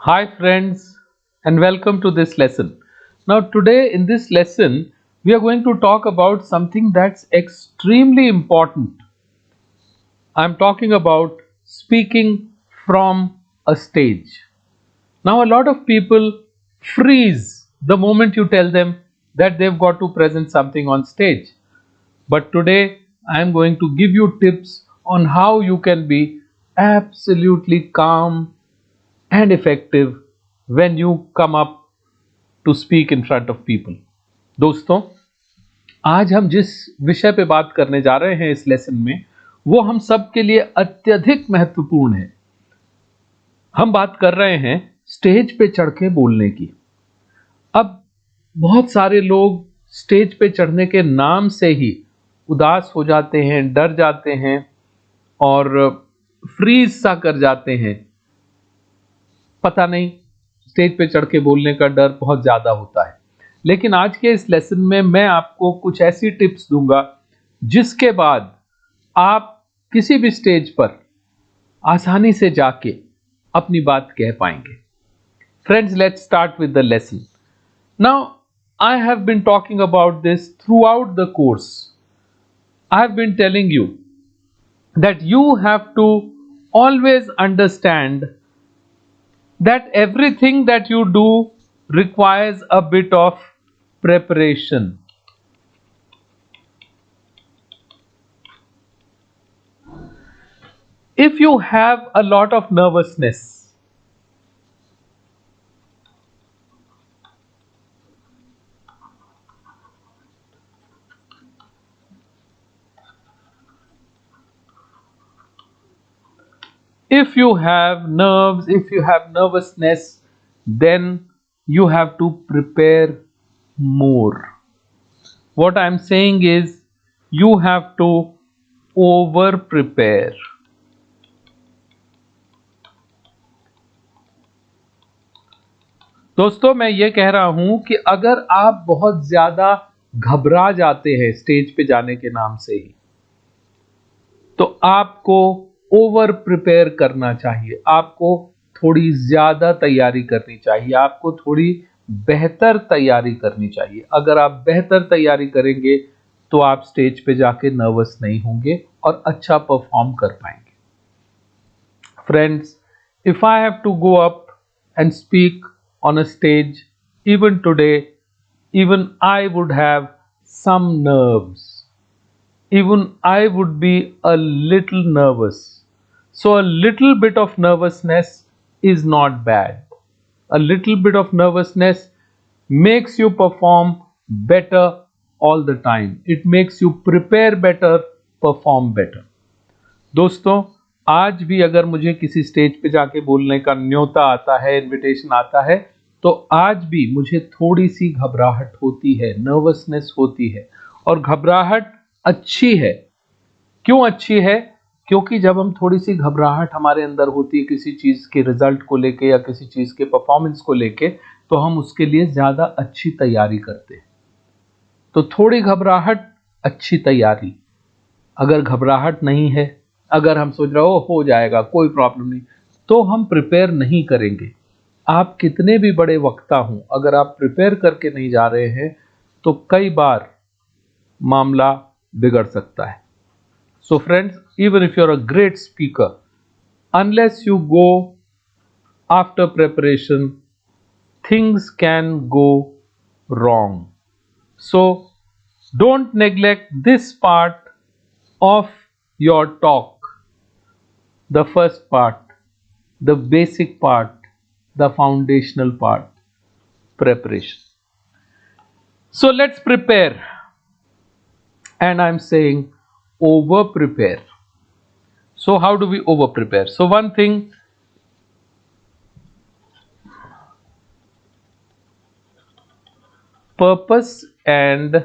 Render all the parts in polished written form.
Hi friends and welcome to this lesson. Now today in this lesson we are going to talk about something that's extremely important. I'm talking about speaking from a stage. Now a lot of people freeze the moment you tell them that they've got to present something on stage. But today I am going to give you tips on how you can be absolutely calm and effective when you come up to speak in front of people. दोस्तों, आज हम जिस विषय पे बात करने जा रहे हैं इस लेसन में वो हम सब के लिए अत्यधिक महत्वपूर्ण है। हम बात कर रहे हैं स्टेज पे चढ़ के बोलने की। अब बहुत सारे लोग स्टेज पे चढ़ने के नाम से ही उदास हो जाते हैं, डर जाते हैं और फ्रीज सा कर जाते हैं। पता नहीं, स्टेज पे चढ़ के बोलने का डर बहुत ज़्यादा होता है। लेकिन आज के इस लेसन में मैं आपको कुछ ऐसी टिप्स दूंगा जिसके बाद आप किसी भी स्टेज पर आसानी से जाके अपनी बात कह पाएंगे। Friends, let's start with the lesson. Now I have been talking about this throughout the course. I have been telling you that you have to always understand that everything that you do requires a bit of preparation. If you have a lot of nervousness, if you have nerves, if you have nervousness, then you have to prepare more. What I'm saying is you have to over prepare. दोस्तों, मैं ये कह रहा हूं कि अगर आप बहुत ज्यादा घबरा जाते हैं स्टेज पे जाने के नाम से ही, तो आपको ओवर प्रिपेयर करना चाहिए। आपको थोड़ी ज्यादा तैयारी करनी चाहिए, आपको थोड़ी बेहतर तैयारी करनी चाहिए। अगर आप बेहतर तैयारी करेंगे तो आप स्टेज पे जाके नर्वस नहीं होंगे और अच्छा परफॉर्म कर पाएंगे। Friends, if I have to go up and speak on a stage, even today, even I would have some nerves. Even I would be a little nervous. So a little bit of nervousness is not bad. A little bit of nervousness makes you perform better all the time. It makes you prepare better, perform better. दोस्तों, आज भी अगर मुझे किसी stage पे जाके बोलने का न्योता आता है, इनविटेशन आता है, तो आज भी मुझे थोड़ी सी घबराहट होती है, नर्वसनेस होती है। और घबराहट अच्छी है। क्यों अच्छी है? क्योंकि जब हम थोड़ी सी घबराहट हमारे अंदर होती है किसी चीज़ के रिजल्ट को लेके या किसी चीज़ के परफॉर्मेंस को लेके, तो हम उसके लिए ज़्यादा अच्छी तैयारी करते हैं। तो थोड़ी घबराहट, अच्छी तैयारी। अगर घबराहट नहीं है, अगर हम सोच रहे हो जाएगा, कोई प्रॉब्लम नहीं, तो हम प्रिपेयर नहीं करेंगे। आप कितने भी बड़े वक्ता हों, अगर आप प्रिपेयर करके नहीं जा रहे हैं तो कई बार मामला बिगड़ सकता है। So friends, even if you are a great speaker, unless you go after preparation, things can go wrong. So don't neglect this part of your talk, the first part, the basic part, the foundational part, preparation. So let's prepare, and I'm saying over prepare. So how do we over prepare? So one thing, purpose and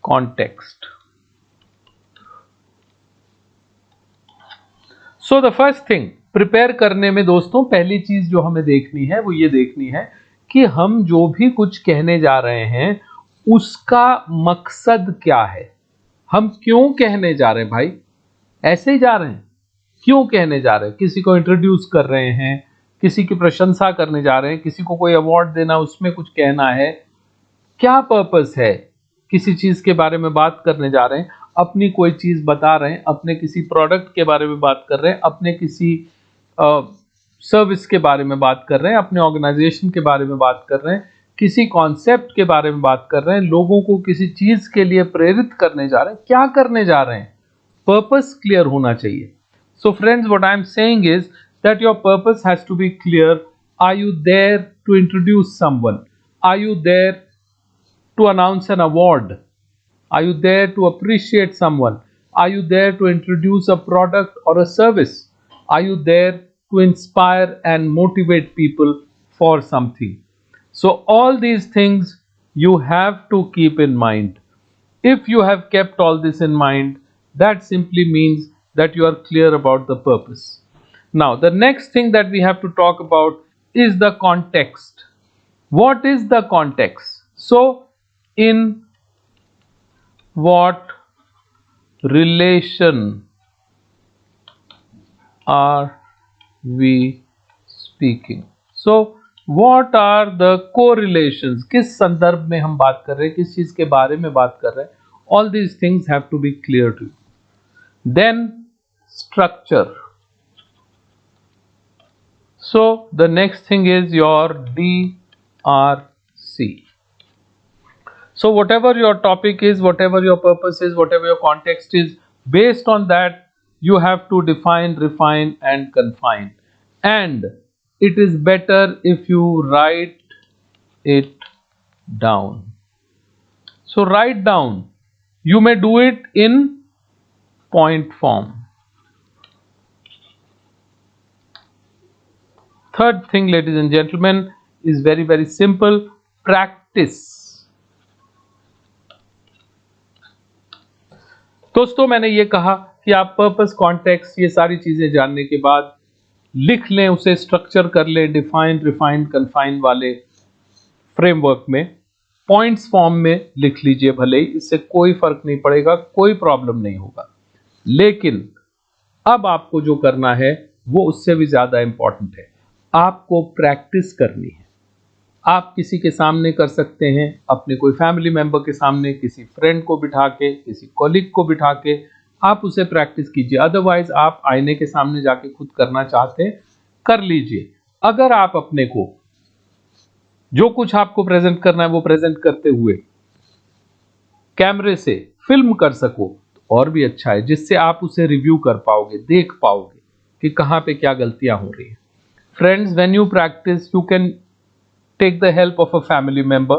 context. So the first thing, prepare करने में दोस्तों पहली चीज जो हमें देखनी है वो ये देखनी है कि हम जो भी कुछ कहने जा रहे हैं उसका मकसद क्या है। हम क्यों कहने जा रहे हैं भाई? ऐसे ही जा रहे हैं? क्यों कहने जा रहे हैं? किसी को इंट्रोड्यूस कर रहे हैं, किसी की प्रशंसा करने जा रहे हैं, किसी को कोई अवार्ड देना, उसमें कुछ कहना है, क्या पर्पस है, किसी चीज के बारे में बात करने जा रहे हैं, अपनी कोई चीज बता रहे हैं, अपने किसी प्रोडक्ट के बारे में बात कर रहे हैं, अपने किसी सर्विस के बारे में बात कर रहे हैं, अपने ऑर्गेनाइजेशन के बारे में बात कर रहे हैं, किसी कॉन्सेप्ट के बारे में बात कर रहे हैं, लोगों को किसी चीज के लिए प्रेरित करने जा रहे हैं, क्या करने जा रहे हैं, पर्पस क्लियर होना चाहिए. So friends, what I am saying is that your purpose has to be clear. Are you there to introduce someone? Are you there to announce an award? Are you there to appreciate someone? Are you there to introduce a product or a service? Are you there to inspire and motivate people for something? So all these things you have to keep in mind. If you have kept all this in mind, that simply means that you are clear about the purpose. Now, the next thing that we have to talk about is the context. What is the context? So, in what relation are we speaking? So what are the correlations? किस संदर्भ में हम बात कर रहे हैं, किस चीज के बारे में बात कर रहे हैं? All these things have to be clear to you. Then structure. So the next thing is your DRC. So whatever your topic is, whatever your purpose is, whatever your context is, based on that you have to define, refine and confine. And it is better if you write it down. So write down. You may do it in point form. Third thing, ladies and gentlemen, is very, very simple. Practice. दोस्तों, मैंने ये कहा कि आप purpose, context, ये सारी चीजें जानने के बाद लिख लें, उसे स्ट्रक्चर कर लें, डिफाइन, रिफाइन, कन्फाइन वाले फ्रेमवर्क में, पॉइंट्स फॉर्म में लिख लीजिए भले ही, इससे कोई फर्क नहीं पड़ेगा, कोई प्रॉब्लम नहीं होगा. लेकिन अब आपको जो करना है वो उससे भी ज्यादा इंपॉर्टेंट है. आपको प्रैक्टिस करनी है. आप किसी के सामने कर सकते हैं, अपने कोई फैमिली मेंबर के सामने, किसी फ्रेंड को बिठा के, किसी कॉलीग को बिठा के आप उसे प्रैक्टिस कीजिए. अदरवाइज आप आईने के सामने जाके खुद करना चाहते हैं, कर लीजिए. अगर आप अपने को, जो कुछ आपको प्रेजेंट करना है वो प्रेजेंट करते हुए कैमरे से फिल्म कर सको तो और भी अच्छा है, जिससे आप उसे रिव्यू कर पाओगे, देख पाओगे कि कहाँ पे क्या गलतियां हो रही हैं. Friends, when you practice you can take the help of a family member,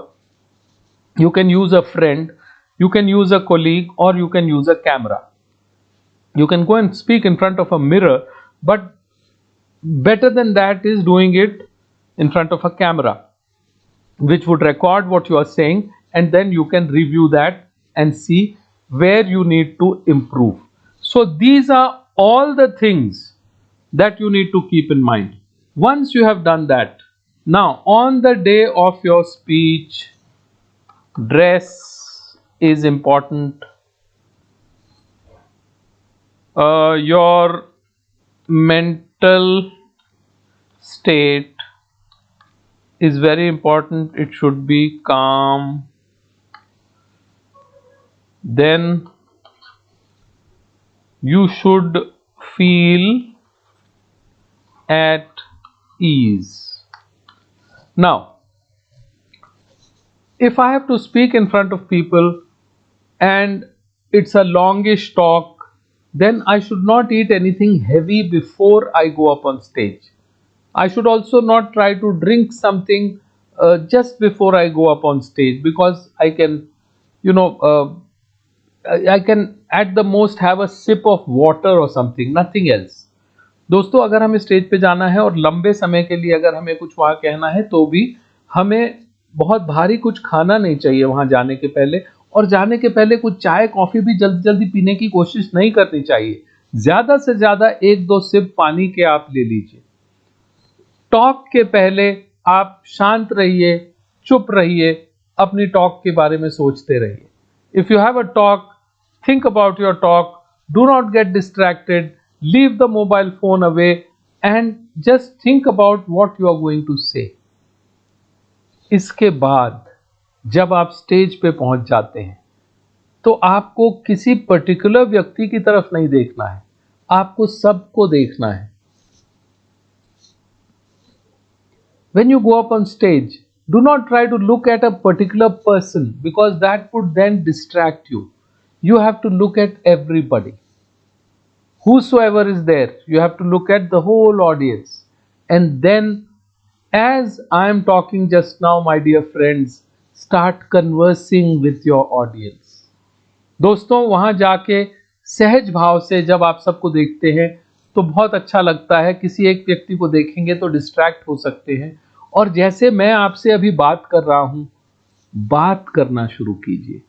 you can use a friend, you can use a colleague, or you can use a camera. You can go and speak in front of a mirror, but better than that is doing it in front of a camera, which would record what you are saying, and then you can review that and see where you need to improve. So these are all the things that you need to keep in mind. Once you have done that, now, on the day of your speech, dress is important. Your mental state is very important. It should be calm. Then you should feel at ease. Now, if I have to speak in front of people and it's a longish talk, then I should not eat anything heavy before I go up on stage. I should also not try to drink something just before I go up on stage, because I can, I can at the most have a sip of water or something, nothing else. दोस्तों, अगर हमें stage पे जाना है और लंबे समय के लिए अगर हमें कुछ वहाँ कहना है तो भी हमें बहुत भारी कुछ खाना नहीं चाहिए वहाँ जाने के पहले, और जाने के पहले कुछ चाय कॉफी भी जल्दी जल्दी पीने की कोशिश नहीं करनी चाहिए. ज्यादा से ज्यादा 1-2 सिप पानी के आप ले लीजिए. टॉक के पहले आप शांत रहिए, चुप रहिए, अपनी टॉक के बारे में सोचते रहिए. If you have a talk, think about your talk, do not get distracted, leave the mobile phone away and just think about what you are going to say. इसके बाद जब आप स्टेज पे पहुंच जाते हैं तो आपको किसी पर्टिकुलर व्यक्ति की तरफ नहीं देखना है, आपको सबको देखना है. When you go up on stage, do not try to look at a particular person because that would then distract you. You have to look at everybody. Whosoever is there, you have to look at the whole audience. And then, as I am talking just now, my dear friends, start conversing with your audience. दोस्तों, वहां जाके सहज भाव से जब आप सबको देखते हैं तो बहुत अच्छा लगता है. किसी एक व्यक्ति को देखेंगे तो डिस्ट्रैक्ट हो सकते हैं, और जैसे मैं आपसे अभी बात कर रहा हूं, बात करना शुरू कीजिए.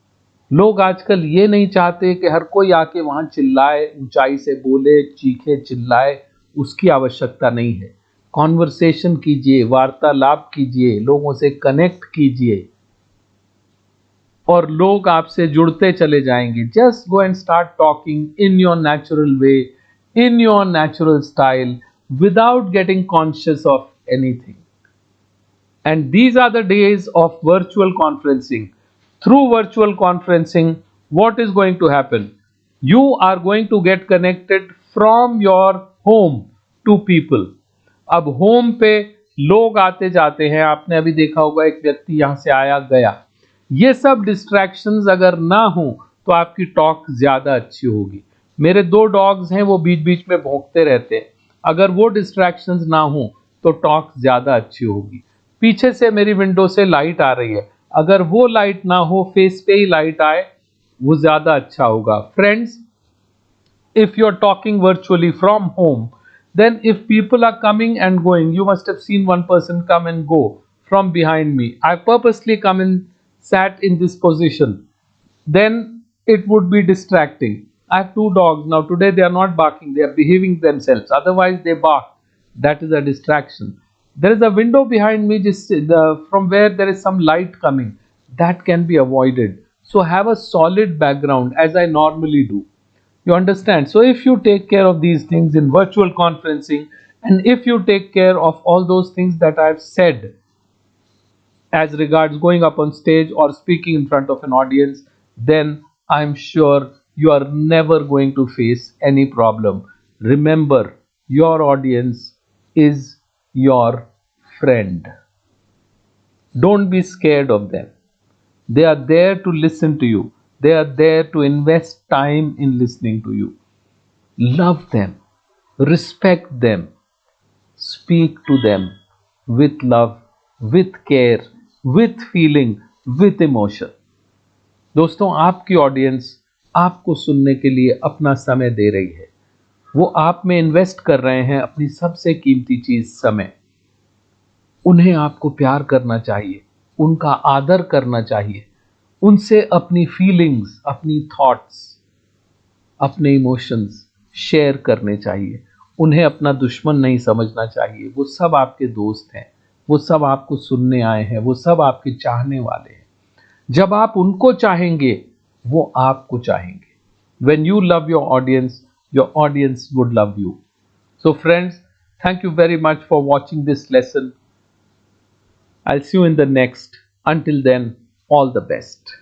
लोग आजकल ये नहीं चाहते कि हर कोई आके वहां चिल्लाए, ऊंचाई से बोले, चीखे, चिल्लाए. उसकी आवश्यकता नहीं है. कॉन्वर्सेशन कीजिए, वार्तालाप कीजिए, लोगों से कनेक्ट कीजिए और लोग आपसे जुड़ते चले जाएंगे. Just go and start talking in your natural way, in your natural style, without getting conscious of anything. And these are the days of virtual conferencing. Through virtual conferencing, what is going to happen? You are going to get connected from your home to people. अब home पे लोग आते जाते हैं. आपने अभी देखा होगा एक व्यक्ति यहां से आया गया. ये सब डिस्ट्रैक्शंस अगर ना हो तो आपकी टॉक ज्यादा अच्छी होगी. मेरे 2 डॉग्स हैं, वो बीच बीच में भौंकते रहते हैं. अगर वो डिस्ट्रैक्शंस ना हो तो टॉक ज्यादा अच्छी होगी. पीछे से मेरी विंडो से लाइट आ रही है, अगर वो लाइट ना हो, फेस पे ही लाइट आए, वो ज्यादा अच्छा होगा. Friends, if you're talking virtually from home, then if people are coming and going, you must have seen one person come and go from behind me. I purposely come and sat in this position. Then it would be distracting. I have 2 dogs. Now today they are not barking, they are behaving themselves. Otherwise they bark. That is a distraction. There is a window behind me from where there is some light coming. That can be avoided. So have a solid background as I normally do. You understand? So if you take care of these things in virtual conferencing, and if you take care of all those things that I've said as regards going up on stage or speaking in front of an audience, then I'm sure you are never going to face any problem. Remember, your audience is your friend. Don't be scared of them. They are there to listen to you. They are there to invest time in listening to you. Love them, respect them, speak to them with love, with care, with feeling, with emotion. दोस्तों, आपकी audience आपको सुनने के लिए अपना समय दे रही है. वो आप में इन्वेस्ट कर रहे हैं अपनी सबसे कीमती चीज, समय. उन्हें आपको प्यार करना चाहिए, उनका आदर करना चाहिए, उनसे अपनी फीलिंग्स, अपनी थॉट्स, अपने इमोशंस शेयर करने चाहिए. उन्हें अपना दुश्मन नहीं समझना चाहिए. वो सब आपके दोस्त हैं, वो सब आपको सुनने आए हैं, वो सब आपके चाहने वाले हैं. जब आप उनको चाहेंगे, वो आपको चाहेंगे. When you love your audience would love you. So friends, thank you very much for watching this lesson. I'll see you in the next. Until then, all the best.